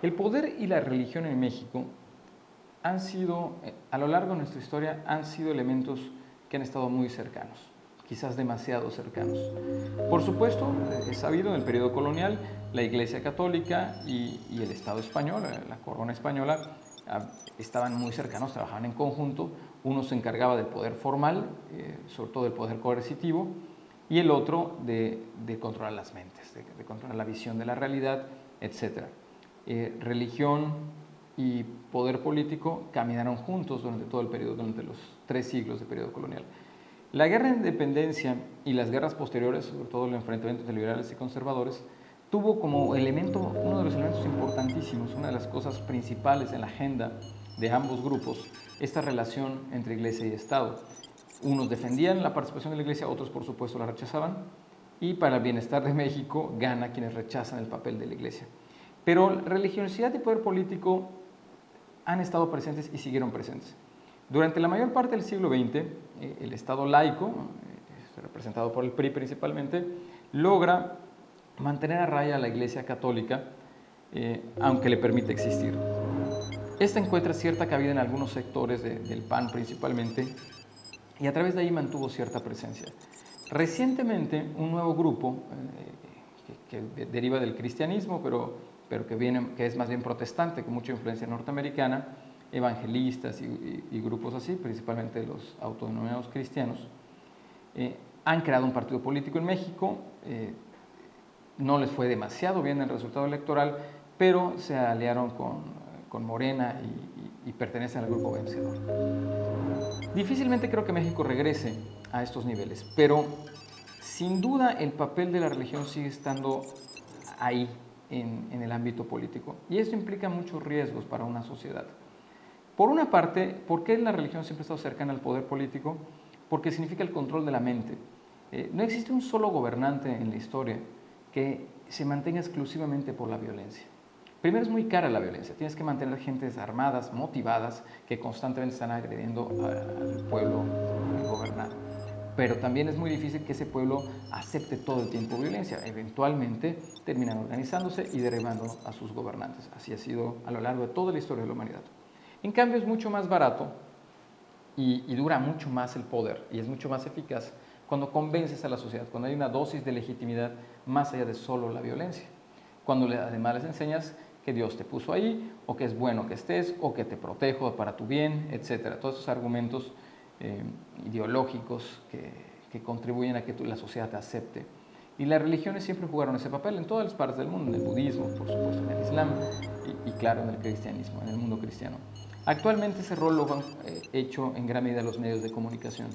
El poder y la religión en México han sido, a lo largo de nuestra historia, han sido elementos que han estado muy cercanos, quizás demasiado cercanos. Por supuesto, es sabido en el periodo colonial, la Iglesia Católica y el Estado español, la corona española, estaban muy cercanos, trabajaban en conjunto. Uno se encargaba del poder formal, sobre todo del poder coercitivo, y el otro de controlar las mentes, de controlar la visión de la realidad, etc. Religión y poder político caminaron juntos durante todo el periodo, durante los 3 siglos del periodo colonial. La guerra de independencia y las guerras posteriores, sobre todo el enfrentamiento entre liberales y conservadores, tuvo como elemento, uno de los elementos importantísimos, una de las cosas principales en la agenda de ambos grupos, esta relación entre Iglesia y Estado. Unos defendían la participación de la Iglesia, otros por supuesto la rechazaban, y para el bienestar de México gana quienes rechazan el papel de la Iglesia. Pero religiosidad y poder político han estado presentes y siguieron presentes. Durante la mayor parte del siglo XX, el Estado laico, representado por el PRI principalmente, logra mantener a raya a la Iglesia Católica, aunque le permite existir. Esta encuentra cierta cabida en algunos sectores del PAN principalmente, y a través de ahí mantuvo cierta presencia. Recientemente, un nuevo grupo que deriva del cristianismo, pero que es más bien protestante, con mucha influencia norteamericana, evangelistas y grupos así, principalmente los autodenominados cristianos, han creado un partido político en México. No les fue demasiado bien el resultado electoral, pero se aliaron con Morena y pertenecen al grupo vencedor. Difícilmente creo que México regrese a estos niveles, pero sin duda el papel de la religión sigue estando ahí en el ámbito político, y esto implica muchos riesgos para una sociedad. Por una parte, ¿por qué la religión siempre ha estado cercana al poder político? Porque significa el control de la mente. No existe un solo gobernante en la historia que se mantenga exclusivamente por la violencia. Primero, es muy cara la violencia. Tienes que mantener gentes armadas, motivadas, que constantemente están agrediendo al pueblo gobernado. Pero también es muy difícil que ese pueblo acepte todo el tiempo violencia. Eventualmente terminan organizándose y derribando a sus gobernantes. Así ha sido a lo largo de toda la historia de la humanidad. En cambio, es mucho más barato y dura mucho más el poder, y es mucho más eficaz cuando convences a la sociedad, cuando hay una dosis de legitimidad más allá de solo la violencia. Cuando además les enseñas que Dios te puso ahí, o que es bueno que estés, o que te protejo para tu bien, etc. Todos esos argumentos ideológicos que contribuyen a que la sociedad te acepte. Y las religiones siempre jugaron ese papel en todas las partes del mundo, en el budismo, por supuesto, en el islam y claro, en el cristianismo, en el mundo cristiano. Actualmente ese rol lo han hecho en gran medida los medios de comunicación.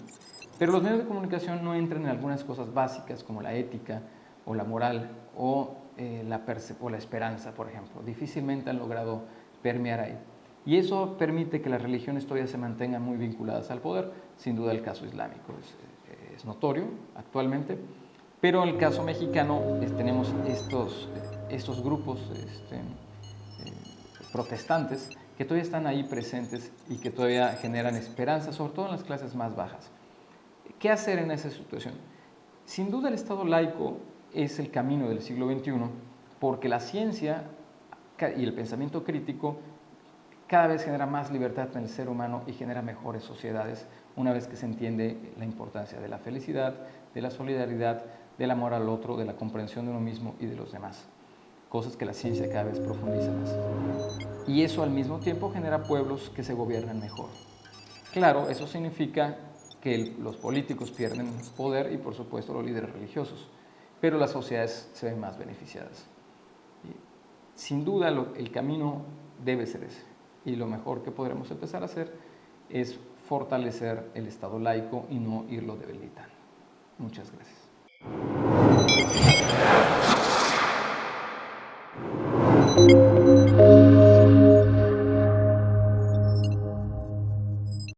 Pero los medios de comunicación no entran en algunas cosas básicas como la ética o la moral o la esperanza, por ejemplo. Difícilmente han logrado permear ahí. Y eso permite que las religiones todavía se mantengan muy vinculadas al poder. Sin duda el caso islámico es notorio actualmente, pero en el caso mexicano tenemos estos grupos protestantes que todavía están ahí presentes y que todavía generan esperanza, sobre todo en las clases más bajas. ¿Qué hacer en esa situación? Sin duda el Estado laico es el camino del siglo XXI, porque la ciencia y el pensamiento crítico cada vez genera más libertad en el ser humano y genera mejores sociedades una vez que se entiende la importancia de la felicidad, de la solidaridad, del amor al otro, de la comprensión de uno mismo y de los demás. Cosas que la ciencia cada vez profundiza más. Y eso al mismo tiempo genera pueblos que se gobiernan mejor. Claro, eso significa que los políticos pierden poder y por supuesto los líderes religiosos, pero las sociedades se ven más beneficiadas. Sin duda el camino debe ser ese, y lo mejor que podremos empezar a hacer es fortalecer el Estado laico y no irlo debilitando. Muchas gracias.